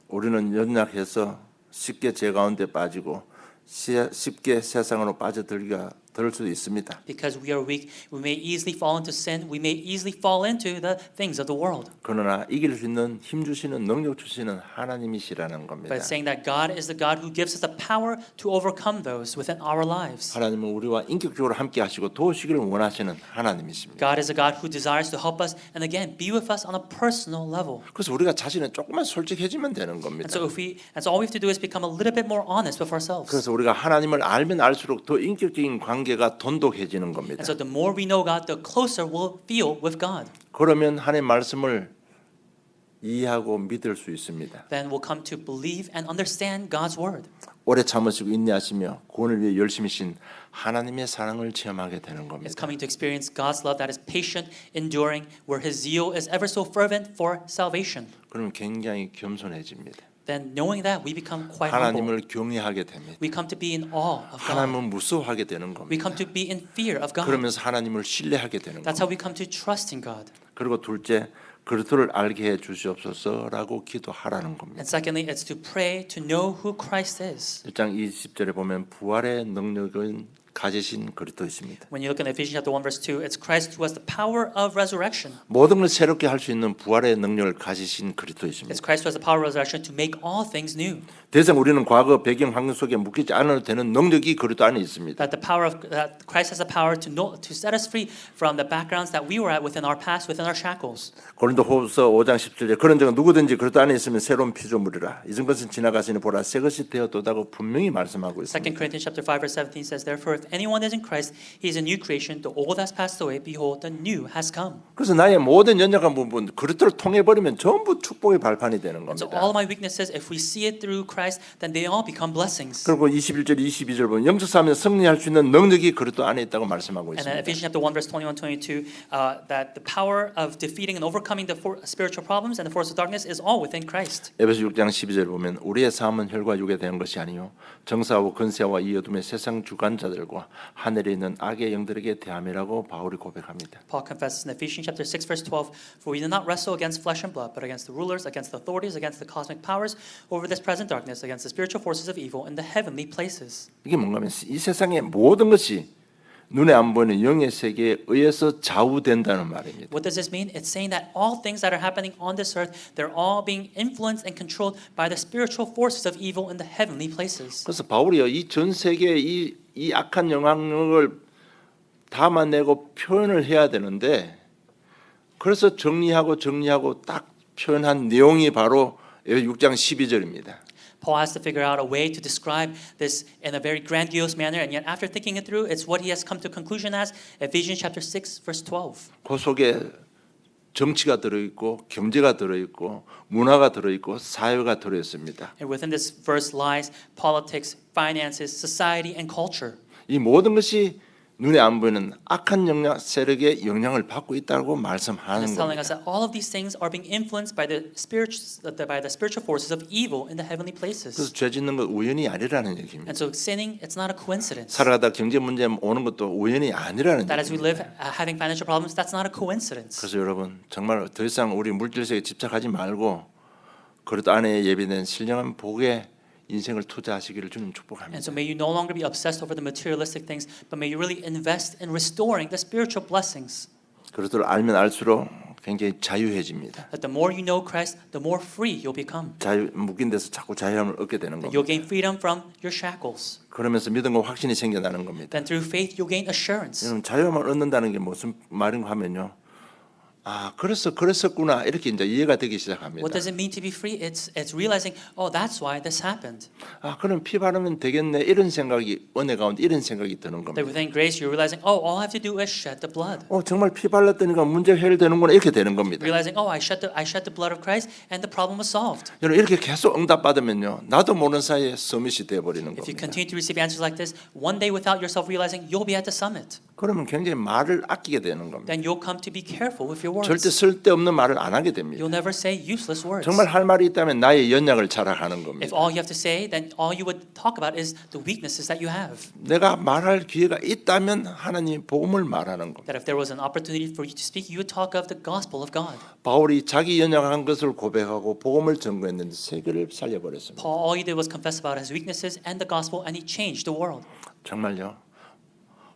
우리는 연약해서 쉽게 죄 가운데 빠지고 쉽게 세상으로 빠져들기가 들 수도 있습니다. Because we are weak, we may easily fall into sin. We may easily fall into the things of the world. 그러나 이길 수 있는 힘 주시는 능력 주시는 하나님이시라는 겁니다. But it's saying that God is the God who gives us the power to overcome those within our lives. 하나님은 우리와 인격적으로 함께 하시고 도우시기를 원하시는 하나님이십니다. God is a God who desires to help us and again be with us on a personal level. 그래서 우리가 자신은 조금만 솔직해지면 되는 겁니다. And so all we have to do is become a little bit more honest with ourselves. 그래서 우리가 하나님을 알면 알수록 더 인격적인 관계가 돈독해지는 겁니다. And so the more we know God, the closer we'll feel with God. 그러면 하나님의 말씀을 이해하고 믿을 수 있습니다. Then we'll come to believe and understand God's word. 오래 참으시고 인내하시며 구원을 위해 열심히 신 하나님의 사랑을 체험하게 되는 겁니다. It's coming to experience God's love that is patient, enduring, where His zeal is ever so fervent for salvation. 그러면 굉장히 겸손해집니다. Then knowing that, we become quite humble. 하나님을 경외하게 됩니다. We come to be in awe of God. 하나님은 무서워하게 되는 We 겁니다. come to be in fear of God. 그러면서 하나님을 신뢰하게 되는 That's 겁니다. how we come to trust in God. 그리고 둘째, 그리스도를 알게 해 주시옵소서라고 기도하라는 겁니다. And secondly, it's to pray to know who Christ is. 1장 20절에 보면 부활의 능력은 가지신 그리스도이십니다. When you look in Ephesians chapter 1 verse 2, it's Christ who has the power of resurrection. 모든 걸 새롭게 할 수 있는 부활의 능력을 가지신 It's 그리스도이십니다. Christ who has the power of resurrection to make all things new. 대상 우리는 과거 배경 환경 속에 묶이지 않아도 되는 능력이 그리스도 안에 있습니다. That Christ has the power to set us free from the backgrounds that we were at within our past, within our shackles. 고린도후서 5장 17절 그런 적은 누구든지 그리스도 안에 있으면 새로운 피조물이라 이전 것은 지나가시니 보라 새 것이 되었도다고 분명히 말씀하고 2 있습니다. Corinthians chapter 5 verse 17 says, "Therefore, if anyone is in Christ, he is a new creation. The old has passed away; behold, the new has come." 그래서 나의 모든 연약한 부분 그리스도를 통해 버리면 전부 축복의 발판이 되는 So 겁니다. all of my weaknesses, if we see it through Christ, then they all become blessings. 그리고 21절 22절 보면 영적 싸움에 승리할 수 있는 능력이 그리스도 안에 있다고 말씀하고 And then 있습니다. Ephesians chapter 1 verse 21, 22, that the power of defeating and overcoming the spiritual problems and the force of darkness is all within Christ. 에베소 6장 12절 보면 우리의 삶은 혈과 육에 대한 것이 아니요 정사와 권세와 이 어둠의 세상 주관자들과 하늘에 있는 악의 영들에게 대함이라고 바울이 고백합니다. Paul confesses in Ephesians chapter 6 verse 12, "For we do not wrestle against flesh and blood, but against the rulers, against the authorities, against the cosmic powers over this present darkness, against the spiritual forces of evil in the heavenly places." 이게 뭔가 하면 이 세상의 모든 것이 눈에 안 보이는 영의 세계에 의해서 좌우된다는 말입니다. What does this mean? It's saying that all things that are happening on this earth, they're all being influenced and controlled by the spiritual forces of evil in the heavenly places. 그래서 바울이요 이 전 세계의 이 악한 영향력을 담아내고 표현을 해야 되는데 그래서 정리하고 딱 표현한 내용이 바로 6장 12절입니다. Paul has to figure out a way to describe this in a very grandiose manner, and yet after thinking it through, it's what he has come to conclusion as Ephesians chapter 6, verse 12. 그 속에 정치가 들어있고 경제가 들어있고 문화가 들어있고 사회가 들어있습니다. And within this verse lies politics, finances, society, and culture. 이 모든 것이 눈에 안 보이는 악한 영향 세력의 영향을 받고 있다고 And 말씀하는 it's telling us 겁니다. that all of these things are being influenced by the spiritual forces of evil in the heavenly 그래서 places. 죄 짓는 건 우연이 아니라는 얘기입니다. And so sinning, it's not a coincidence. 살아가다 경제 문제 오는 것도 우연이 아니라는 That as we 얘기입니다. live having financial problems, that's not a coincidence. 그래서 여러분 정말 더 이상 우리 물질세에 집착하지 말고 그릇 안에 예비된 신령한 복에 인생을 투자하시기를 주님 축복합니다. And so may you no longer be obsessed over the materialistic things, but may you really invest in restoring the spiritual blessings. 그것들을 알면 알수록 굉장히 자유해집니다. That the more you know Christ, the more free you'll become. 자유 묶인 데서 자꾸 자유함을 얻게 되는 That 겁니다. you'll gain freedom from your shackles. 그러면서 믿음과 확신이 생겨나는 겁니다. Then through faith you'll gain assurance. 여러분 자유함을 얻는다는 게 무슨 말인가 하면요. 아, 그랬었구나 이렇게 이제 이해가 되기 시작합니다. What does it mean to be free? It's realizing, oh, that's why this happened. 아, 그럼 피 바르면 되겠네 이런 생각이 은혜 가운데 이런 생각이 드는 That 겁니다. within grace you're realizing, oh, all I have to do is shed the blood. 정말 피 발랐더니까 문제 해결되는구나 이렇게 되는 겁니다. Realizing, oh, I shed the blood of Christ and the problem was solved. 여러분 이렇게 계속 응답 받으면요, 나도 모르는 사이에 서밋이 돼 버리는 If you 겁니다. continue to receive answers like this, one day without yourself realizing, you'll be at the summit. 그러면 굉장히 말을 아끼게 되는 겁니다. Then you'll come to be careful with your words. 절대 쓸데없는 말을 안 하게 됩니다. You'll never say useless words. 정말 할 말이 있다면 나의 연약을 자랑하는 If 겁니다. all you have to say, then all you would talk about is the weaknesses that you have. 내가 말할 기회가 있다면 하나님 복음을 말하는 겁니다. That if there was an opportunity for you to speak, you would talk of the gospel of God. 바울이 자기 연약한 것을 고백하고 복음을 전거했는데 세계를 살려버렸습니다. Paul, all he did was confess about his weaknesses and the gospel, and he changed the world. 정말요.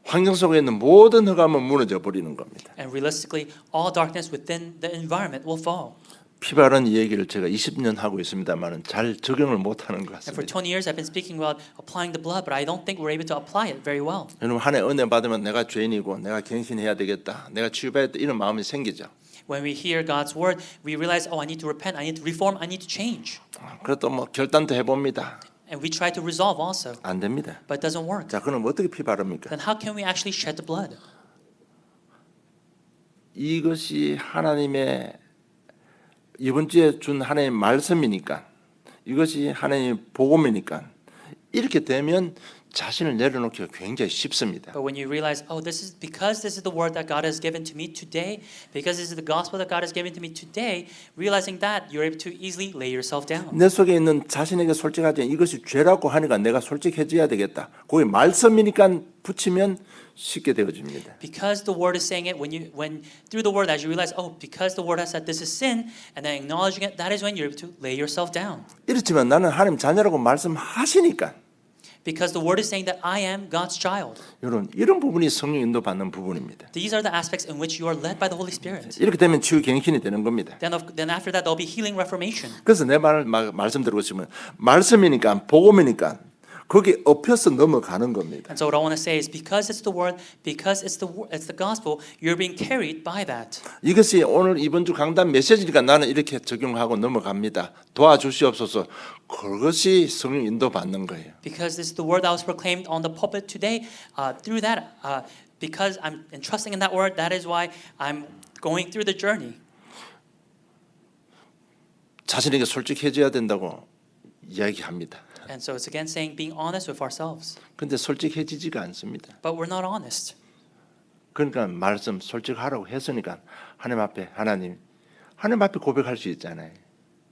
환경 속에 있는 모든 흑암은 무너져 버리는 겁니다. And realistically, all darkness within the environment will fall. 피 바른 이 얘기를 제가 20년 하고 있습니다만은 잘 적용을 못 하는 것 And for 같습니다. 20 years, I've been speaking about applying the blood, but I don't think we're able to apply it very well. 여러분 한 해 은혜 받으면 내가 죄인이고 내가 갱신해야 되겠다. 내가 치유받았다 이런 마음이 생기죠. When we hear God's word, we realize, oh, I need to repent, I need to reform, I need to change. 그래도 뭐 결단도 해봅니다. And we try to resolve also, 안 됩니다. but it doesn't work. 자, 그럼 어떻게 피 바릅니까? Then how can we actually shed the blood? 이것이 하나님의 이번 주에 준 하나님의 말씀이니까 이것이 하나님의 복음이니까 이렇게 되면 자신을 내려놓기가 굉장히 쉽습니다. But when you realize, oh, this is the word that God has given to me today, because this is the gospel that God has given to me today, realizing that you're able to easily lay yourself down. 내 속에 있는 자신에게 솔직하지 이것이 죄라고 하니까 내가 솔직해져야 되겠다. 거기 말씀이니까 붙이면 쉽게 되어집니다. Because the word is saying it, when through the word as you realize, oh, because the word has said this is sin, and then acknowledging it, that is when you're able to lay yourself down. 이렇지만 나는 하나님 자녀라고 말씀하시니까 Because the word is saying that I am God's child. 여러분 이런 부분이 성령 인도 받는 부분입니다. These are the aspects in which you are led by the Holy Spirit. 이렇게 되면 치유 갱신이 되는 겁니다. Then after that, there'll be healing reformation. 그래서 내 말을 말씀드리고 싶으면 말씀이니까 복음이니까 거기 엎혀서 넘어가는 겁니다. And so what I want to say is because it's the word, because it's the gospel, you're being carried by that. 이것이 오늘 이번 주 강단 메시지니까 나는 이렇게 적용하고 넘어갑니다. 도와주시옵소서. 그것이 성령 인도 받는 거예요. Because this is the word that was proclaimed on the pulpit today. Through that, because I'm entrusting in that word, that is why I'm going through the journey. 자신에게 솔직해져야 된다고 이야기합니다. And so it's again saying being honest with ourselves. 근데 솔직해지지가 않습니다. But we're not honest. 그러니까 말씀 솔직하라고 했으니까 하나님 앞에 고백할 수 있잖아요.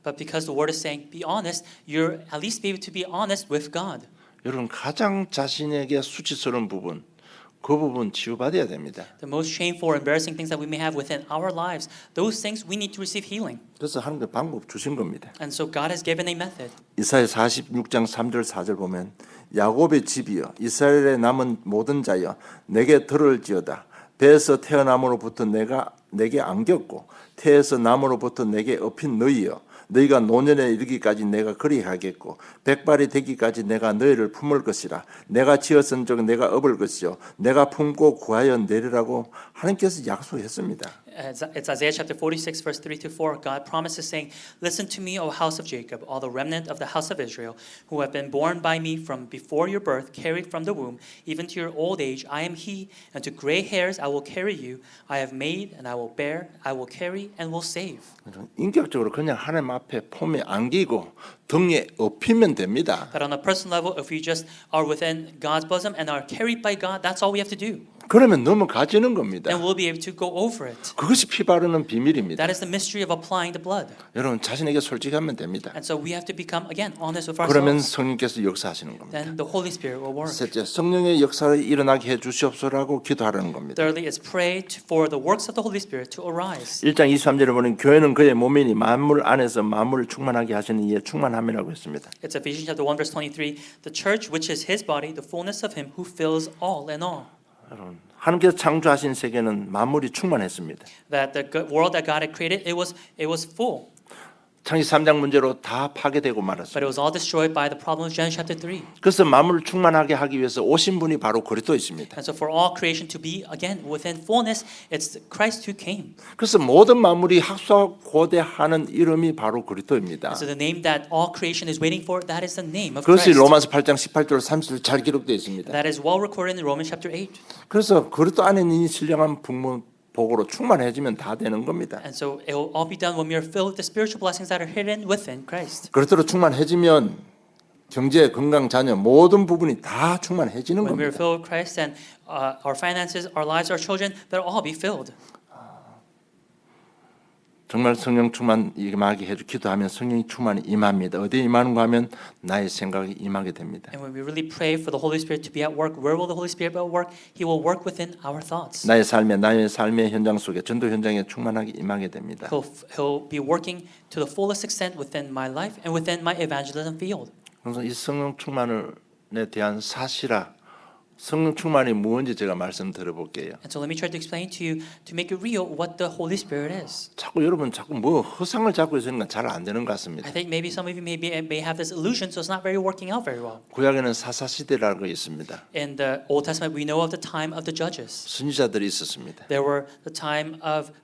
But because the word is saying be honest, you're at least be able to be honest with God. 여러분 가장 자신에게 수치스러운 부분 그 부분 치유받아야 됩니다. The most shameful or embarrassing things that we may have within our lives, those things we need to receive healing. 그래서 하나님께 방법 주신 겁니다. And so God has given a method. 이사야 46장 3절 4절 보면 야곱의 집이여 이스라엘의 남은 모든 자여 내게 들을지어다. 배에서 태어남으로부터 내게 안겼고 태에서 남으로부터 내게 업힌 너희여 너희가 노년에 이르기까지 내가 그리하겠고 백발이 되기까지 내가 너희를 품을 것이라 내가 지었은즉 내가 업을 것이요 내가 품고 구하여 내리라고 하나님께서 약속했습니다. It's Isaiah chapter 46, verse 3 to 4. God promises saying, "Listen to me, O house of Jacob, all the remnant of the house of Israel, who have been born by me from before your birth, carried from the womb, even to your old age. I am He, and to gray hairs I will carry you. I have made, and I will bear, I will carry, and will save." 인격적으로 그냥 하나님 앞에 폼에 안기고 등에 업히면 됩니다. That on a personal level, if we just are within God's bosom and are carried by God, that's all we have to do. 그러면 넘어가지는 겁니다. And we'll be able to go over it. 그것이 피 바르는 비밀입니다. That is the mystery of applying the blood. 여러분 자신에게 솔직하면 됩니다. And so we have to become, again, honest with 그러면 ourselves. 성령께서 역사하시는 겁니다. Then the Holy Spirit will work. 셋째, 성령의 역사를 일어나게 해 주시옵소서라고 기도하라는 겁니다. Thirdly, is pray for the works of the Holy Spirit to arise. 1장 23절에 보면 교회는 그의 몸이니 만물 안에서 만물을 충만하게 하시는 이에 충만함이라고 했습니다. It's Ephesians chapter 1, verse 23. The church, which is His body, the fullness of Him who fills all in all. 여러분, 하나님께서 창조하신 세계는 만물이 충만했습니다. That the world that God had created, it was full. 창세기 3장 문제로 다 파괴되고 But 말았습니다. it was all destroyed by the problem of Genesis chapter 3. 그래서 만물을 충만하게 하기 위해서 오신 분이 바로 그리스도에 있습니다. And so for all creation to be, again, within fullness, it's Christ who came. 그래서 모든 만물이 학수고대하는 이름이 바로 그리스도입니다. So the name that all creation is waiting for, that is the name of 그것이 Christ. 로마서 8장 18절 30절 잘 기록되어 있습니다. That is well recorded in Romans chapter 8. 그래서 그리스도 안에 있는 이 신령한 복으로 충만해지면 다 되는 겁니다. And so it will all be done when we are filled with the spiritual blessings that are hidden within Christ. 그리스도로 충만해지면 경제, 건강, 자녀 모든 부분이 다 충만해지는 When we are 겁니다. filled with Christ, then our finances, our lives, our children, they'll all be filled. 정말 성령 충만 임하게 해주 기도하면 성령이 충만히 임합니다. 어디에 임하는가 하면 나의 생각이 임하게 됩니다. And when we really pray for the Holy Spirit to be at work, where will the Holy Spirit be at work? He will work within our thoughts. 나의 삶의 현장 속에 전도 현장에 충만하게 임하게 됩니다. He'll be working to the fullest extent within my life and within my evangelism field. 그래서 이 성령 충만에 대한 사실화, 성령 충만이 무엇인지 제가 말씀 드려볼게요. And so let me try to explain to you, to make it real, what the Holy Spirit is. 여러분 자꾸 뭐 허상을 잡고 있으니까 잘 안 되는 것 같습니다. I think maybe some of you may have this illusion, so it's not very working out very well. 구약에는 사사시대라고 있습니다. In the Old Testament, we know of the time of the judges. 선지자들이 있었습니다. There were the time of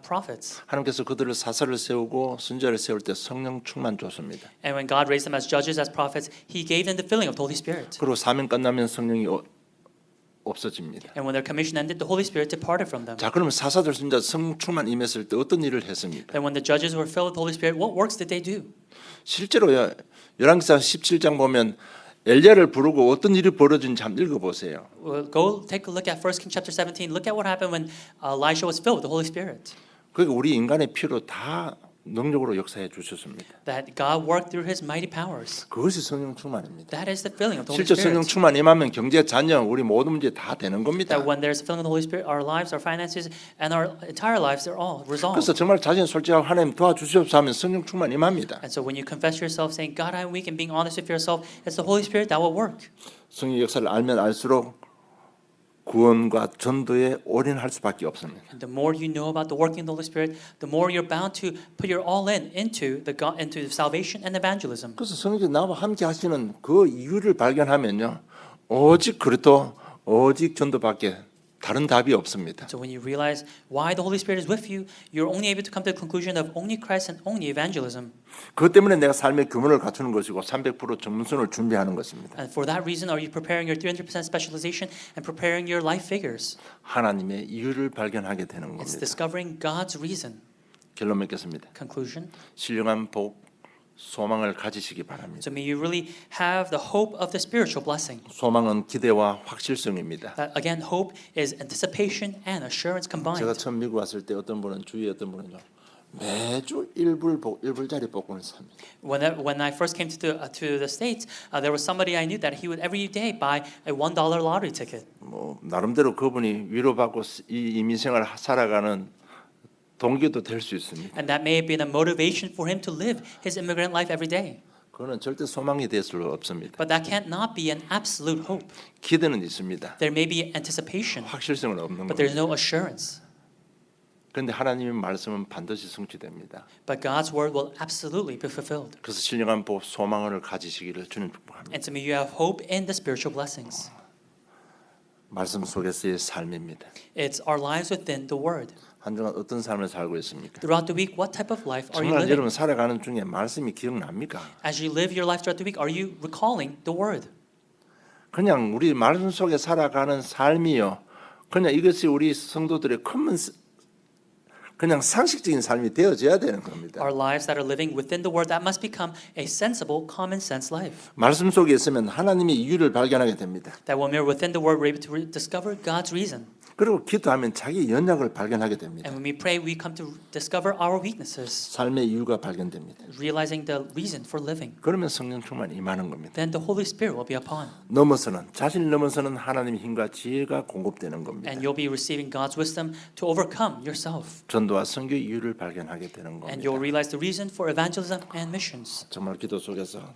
prophets. 하나님께서 그들을 사사를 세우고 선지자를 세울 때 성령 충만 줬습니다. And when God raised them as judges, as prophets, He gave them the filling of the Holy Spirit. 그리고 사명 끝나면 성령이 없어집니다. And when their commission ended, the Holy Spirit departed from them. 자, 그러면 사사들 선지자 성령 충만 임했을 때 어떤 일을 했습니까? Then when the judges were filled with the Holy Spirit, what works did they do? 실제로요. 열왕기상 17장 보면 엘리야를 부르고 어떤 일이 벌어진지 한번 읽어보세요. Well, go take a look at 1 Kings chapter 17. Look at what happened when Elisha was filled with the Holy Spirit. 그게 우리 인간의 피로 다 능력으로 역사해 주셨습니다. That God worked through His mighty powers. 그것이 성령 충만입니다. That is the filling of the Holy 실제 성령 Spirit. 충만 임하면 경제, 자녀, 우리 모든 문제 다 되는 겁니다. That when there's a filling of the Holy Spirit, our lives, our finances, and our entire lives, they're all 그래서 resolved. 정말 자신 솔직하고 하나님 도와주시옵소서 하면 성령 충만 임합니다. And so when you confess yourself, saying, God, I'm weak, and being honest with yourself, it's the Holy Spirit that will work. 성령 역사를 알면 알수록 구원과 전도에 올인할 수밖에 없습니다. And the more you know about the working of the Holy Spirit, the more you're bound to put your all in into the salvation and evangelism. 그래서 성령께서 나와 함께 하시는 그 이유를 발견하면요, 오직 그리스도, 오직 전도밖에 다른 답이 없습니다. So when you realize why the Holy Spirit is with you, you're only able to come to the conclusion of only Christ and only evangelism. 그것 때문에 내가 삶의 규모를 갖추는 것이고 300% 전문성을 준비하는 것입니다. And for that reason, are you preparing your 300% specialization and preparing your life figures? 하나님의 이유를 발견하게 되는 It's 겁니다. discovering God's reason. 결론 맺겠습니다. Conclusion. 신령한 복, 소망을 가지시기 바랍니다. So may you really have the hope of the spiritual blessing. 소망은 기대와 확실성입니다. That again, hope is anticipation and assurance 제가 combined. 처음 미국 왔을 때 어떤 분은 주위에 어떤 분은요, 매주 1불짜리 복권을 삽니다. When I first came to the States, there was somebody I knew that he would every day buy a $1 lottery ticket. 뭐 나름대로 그분이 위로받고 이 이민생활을 살아가는 동기도 될 수 있습니다. And that may have been a motivation for him to live his immigrant life every day. 그거는 절대 소망이 될 수 없습니다. But that can't not be an absolute hope. 기대는 있습니다. There may be anticipation, 확실성은 없는 but there's 겁니다. no assurance. 그런데 하나님의 말씀은 반드시 성취됩니다. But God's word will absolutely be fulfilled. 그래서 신령한 복, 소망을 가지시기를 주는 축복합니다. And so may you have hope in the spiritual blessings. 말씀 속에서의 삶입니다. It's our lives within the word. 한 주간 어떤 삶을 살고 있습니까? Throughout the week, what type of life are you 정말 living? 여러분 살아가는 중에 말씀이 기억납니까? As you live your life throughout the week, are you recalling the word? 그냥 우리 말씀 속에 살아가는 삶이요. 그냥 이것이 우리 성도들의 그냥 상식적인 삶이 되어져야 되는 겁니다. Our lives that are living within the word, that must become a sensible, common sense life. 말씀 속에 있으면 하나님의 이유를 발견하게 됩니다. That when we're within the word, we're able to discover God's reason. 그리고 기도하면 자기 연약을 발견하게 됩니다. And when we pray, we come to discover our weaknesses, 삶의 이유가 발견됩니다. realizing the reason for living. 그러면 성령 충만 임하는 겁니다. Then the Holy Spirit will be upon. 자신을 넘어서는 하나님의 힘과 지혜가 공급되는 겁니다. And you'll be receiving God's wisdom to overcome yourself. 전도와 선교 이유를 발견하게 되는 And 겁니다. you'll realize the reason for evangelism and missions. 정말 기도 속에서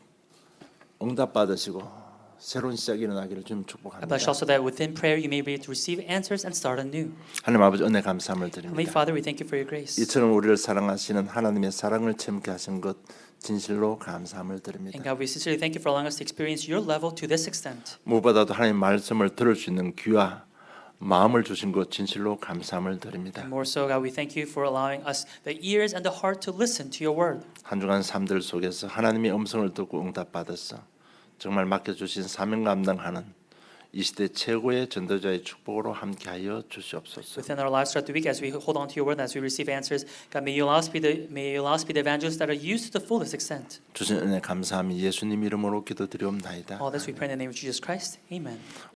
응답 받으시고 새로운 시작이 일어나기를 주님 I 축복합니다. bless you also that within prayer you may be able to receive answers and start anew. 하나님 아버지 은혜 감사함을 Heavenly 드립니다. Father, we thank you for your grace. 이처럼 우리를 사랑하시는 하나님의 사랑을 체험케 하신 것 진실로 감사함을 드립니다. And God, we sincerely thank you for allowing us to experience your level to this extent. 무엇보다도 하나님 말씀을 들을 수 있는 귀와 마음을 주신 것 진실로 감사함을 드립니다. And more so, God, we thank you for allowing us the ears and the heart to listen to your word. 한 주간 삶들 속에서 하나님의 음성을 듣고 응답 받았어. 정말 맡겨주신 사명 감당하는 이 시대 최고의 전도자의 축복으로 함께하여 주시옵소서. Within our lives throughout the week, as we hold on to your word, as we receive answers, God, may you allow us be the evangelists that are used to the fullest extent. 주신 은혜 감사함이 예수님 이름으로 기도드리옵나이다. All this we pray in the name of Jesus Christ. Amen.